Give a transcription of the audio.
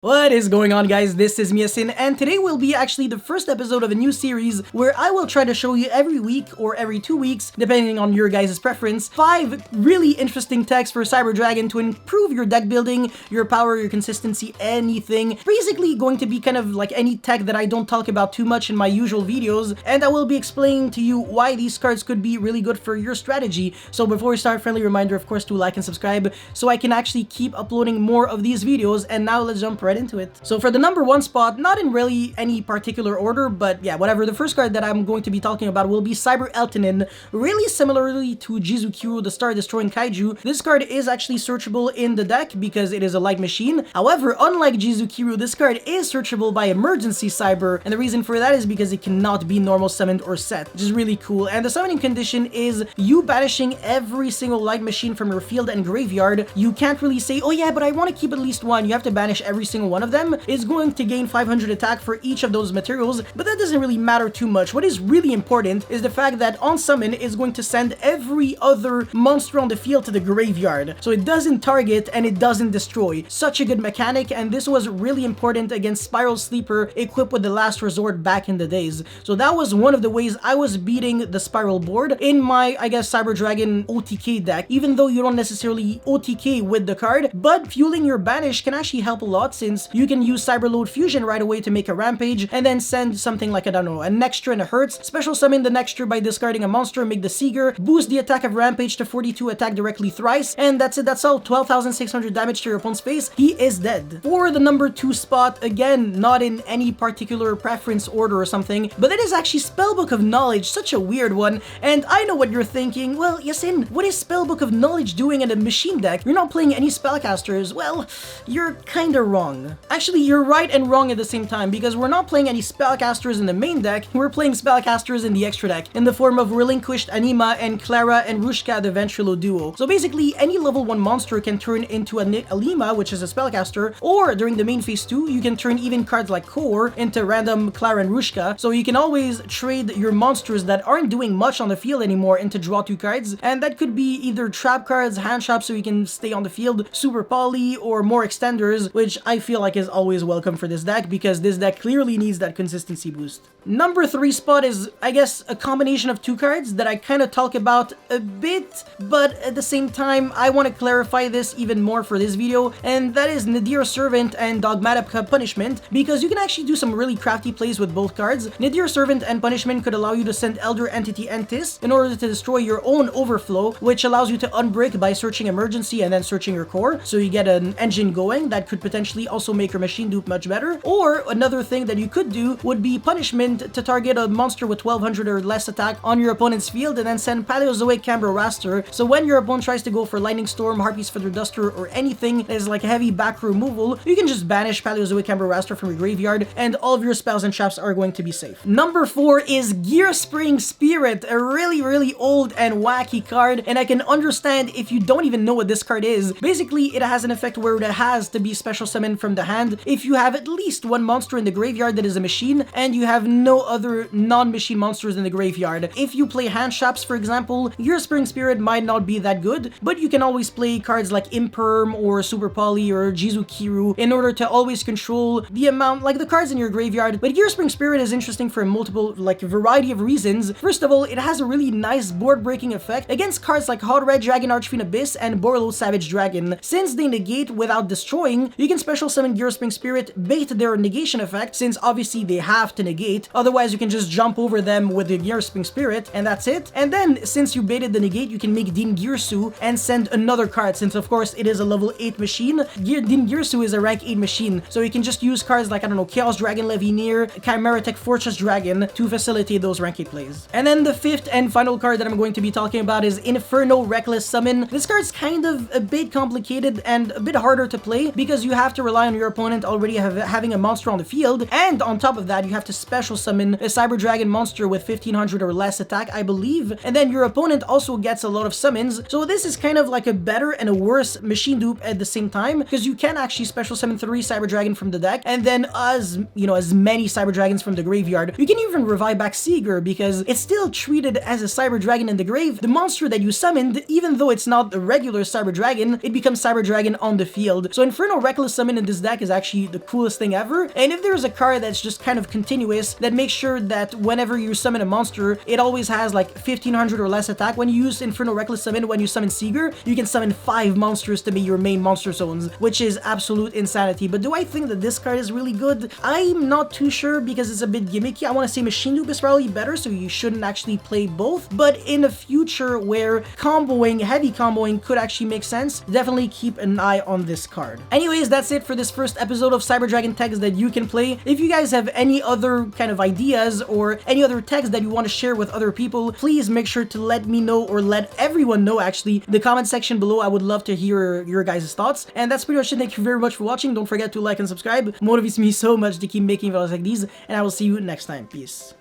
What is going on, guys? This is Miyasin, and today will be actually the first episode of a new series where I will try to show you every week or every 2 weeks, depending on your guys' preference, 5 really interesting techs for Cyber Dragon to improve your deck building, your power, your consistency, anything. Basically going to be kind of like any tech that I don't talk about too much in my usual videos, and I will be explaining to you why these cards could be really good for your strategy. So before we start, friendly reminder, of course, to like and subscribe so I can actually keep uploading more of these videos. And now let's jump right into it. So for the number 1 spot, not in really any particular order, but yeah, whatever, the first card that I'm going to be talking about will be Cyber Eltinin. Really similarly to Jizukiro, the Star Destroying Kaiju, this card is actually searchable in the deck because it is a light machine. However, unlike Jizukiro, this card is searchable by Emergency Cyber, and the reason for that is because it cannot be normal summoned or set, which is really cool. And the summoning condition is you banishing every single light machine from your field and graveyard. You can't really say, oh yeah, but I want to keep at least one. You have to banish every single one of them. Is going to gain 500 attack for each of those materials, but that doesn't really matter too much. What is really important is the fact that on summon is going to send every other monster on the field to the graveyard, so it doesn't target and it doesn't destroy. Such a good mechanic, and this was really important against Spiral Sleeper equipped with the Last Resort back in the days. So that was one of the ways I was beating the Spiral board in my, I guess, Cyber Dragon OTK deck, even though you don't necessarily OTK with the card, but fueling your banish can actually help a lot, since you can use Cyberload Fusion right away to make a Rampage, and then send something like, I don't know, a Nextra and a Hertz, special summon the Nextra by discarding a monster, make the Seeger, boost the attack of Rampage to 42, attack directly thrice, and that's it, that's all. 12,600 damage to your opponent's face, he is dead. For the number 2 spot, again, not in any particular preference order or something, but it is actually Spellbook of Knowledge, such a weird one, and I know what you're thinking. Well, Yasin, what is Spellbook of Knowledge doing in a machine deck? You're not playing any spellcasters. Well, you're kinda wrong. Actually, you're right and wrong at the same time, because we're not playing any spellcasters in the main deck, we're playing spellcasters in the extra deck, in the form of Relinquished Anima and Clara and Rushka the Ventrilo duo. So basically, any level 1 monster can turn into a Alima, which is a spellcaster, or during the main phase 2, you can turn even cards like Core into random Clara and Rushka, so you can always trade your monsters that aren't doing much on the field anymore into draw 2 cards, and that could be either trap cards, hand traps so you can stay on the field, super poly, or more extenders, which I feel like is always welcome for this deck, because this deck clearly needs that consistency boost. Number 3 spot is, I guess, a combination of 2 cards that I kind of talk about a bit, but at the same time, I want to clarify this even more for this video, and that is Nadir Servant and Dogmatica Punishment, because you can actually do some really crafty plays with both cards. Nadir Servant and Punishment could allow you to send Elder Entity Entis in order to destroy your own Overflow, which allows you to unbrick by searching Emergency and then searching your core, so you get an engine going that could potentially also make your machine dupe much better. Or another thing that you could do would be Punishment to target a monster with 1200 or less attack on your opponent's field, and then send Paleozoic Cambro Raster, so when your opponent tries to go for Lightning Storm, Harpy's Feather Duster, or anything that is like heavy back removal, you can just banish Paleozoic Cambro Raster from your graveyard, and all of your spells and traps are going to be safe. Number 4 is Gearspring Spirit, a really old and wacky card, and I can understand if you don't even know what this card is. Basically, it has an effect where it has to be special summoned from the hand if you have at least 1 monster in the graveyard that is a machine, and you have no other non-machine monsters in the graveyard. If you play hand traps, for example, your Spring Spirit might not be that good, but you can always play cards like Imperm or Super Poly or Jizukiro in order to always control the amount, like the cards in your graveyard. But Gear Spring Spirit is interesting for multiple, like, variety of reasons. First of all, it has a really nice board breaking effect against cards like Hot Red Dragon Archfiend Abyss and Borlo Savage Dragon. Since they negate without destroying, you can special summon Gear Spring Spirit, bait their negation effect, since obviously they have to negate, otherwise you can just jump over them with the Gear Spring Spirit, and that's it. And then, since you baited the negate, you can make Din Girsu and send another card, since of course it is a level 8 machine. Din Girsu is a rank 8 machine, so you can just use cards like, I don't know, Chaos Dragon Levineer, Chimera Tech Fortress Dragon to facilitate those rank 8 plays. And then the 5th and final card that I'm going to be talking about is Inferno Reckless Summon. This card's kind of a bit complicated and a bit harder to play, because you have to rely on your opponent already having a monster on the field, and on top of that, you have to special summon a Cyber Dragon monster with 1500 or less attack, I believe, and then your opponent also gets a lot of summons. So this is kind of like a better and a worse machine dupe at the same time, because you can actually special summon 3 Cyber Dragon from the deck, and then as many Cyber Dragons from the graveyard. You can even revive back Seeger, because it's still treated as a Cyber Dragon in the grave. The monster that you summoned, even though it's not a regular Cyber Dragon, it becomes Cyber Dragon on the field. So Inferno Reckless Summon in this deck is actually the coolest thing ever. And if there's a card that's just kind of continuous, that makes sure that whenever you summon a monster, it always has like 1500 or less attack. When you use Infernal Reckless Summon, when you summon Seeger, you can summon 5 monsters to be your main monster zones, which is absolute insanity. But do I think that this card is really good? I'm not too sure because it's a bit gimmicky. I want to say Machine Loop is probably better, so you shouldn't actually play both. But in the future where comboing, heavy comboing could actually make sense, definitely keep an eye on this card. Anyways, that's it for this first episode of Cyber Dragon techs that you can play. If you guys have any other kind of ideas or any other techs that you want to share with other people, please make sure to let me know, or let everyone know actually, in the comment section below. I would love to hear your guys' thoughts. And that's pretty much it. Thank you very much for watching. Don't forget to like and subscribe. It motivates me so much to keep making videos like these, and I will see you next time. Peace.